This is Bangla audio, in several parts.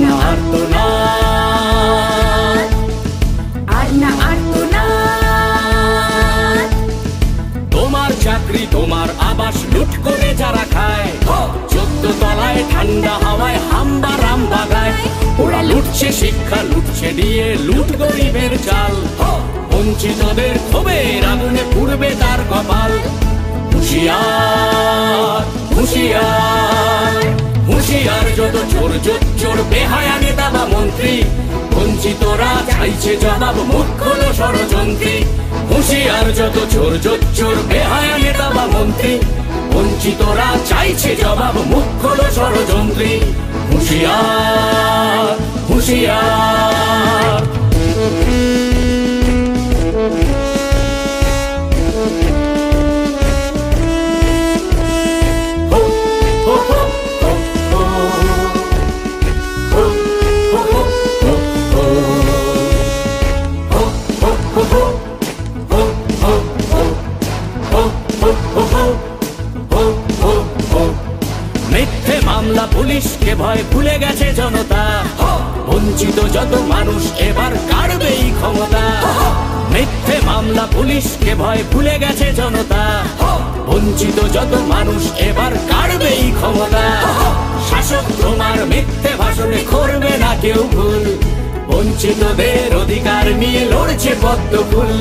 না আর্তনাদ, আর না আর্তনাদ। তোমার চাকরি তোমার আবাস লুট করে যারা খায়, 14 তলায় ঠান্ডা হাওয়ায় হাম্বা রাম্বা গায়। ওরা লুটছে শিক্ষা, লুটছে দিয়ে লুট গরিবের চাল, বঞ্চিতদের ক্ষোভের আগুনে পুড়বে তার কপাল। হুঁশিয়ার হুঁশিয়ার হুঁশিয়ার, যত চোর জোচ্চোর বেহায়া নেতা বা মন্ত্রী, বঞ্চিতরা চাইছে জবাব, মুখ খোলো ষড়যন্ত্রী। হুঁশিয়ার, যত চোর জোচ্চোর বেহায়া নেতা বা মন্ত্রী, বঞ্চিতরা চাইছে জবাব, মুখ খোলো ষড়যন্ত্রী। হুঁশিয়ার হুঁশিয়ার। মিথ্যে মামলা পুলিশকে ভয় ভুলে গেছে জনতা, বঞ্চিত যত মানুষ এবার কাড়বেই ক্ষমতা। মিথ্যে মামলা পুলিশকে ভয় ভুলে গেছে জনতা, বঞ্চিত যত মানুষ এবার কাড়বেই ক্ষমতা। শাসক তোমার মিথ্যে ভাষণে করবে না কেউ ভুল, বঞ্চিতদের অধিকার নিয়ে লড়ছে পদ্ম ফুল,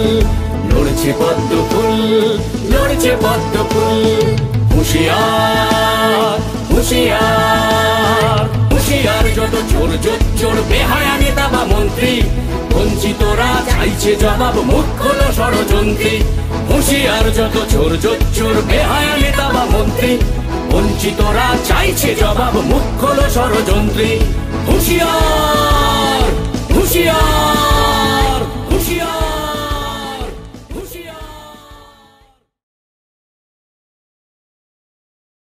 লড়ছে পদ্ম ফুল, লড়ছে পদ্ম ফুল। হুঁশিয়ার হুঁশিয়ার হুঁশিয়ার, যত চোর জোচ্চোর বেহায়া নেতা বা মন্ত্রী, বঞ্চিতরা চাইছে জবাব, মুখ খোলো ষড়যন্ত্রী। হুঁশিয়ার, যত চোর জোচ্চোর বেহায়া নেতা বা মন্ত্রী, বঞ্চিতরা চাইছে জবাব, মুখ খোলো ষড়যন্ত্রী।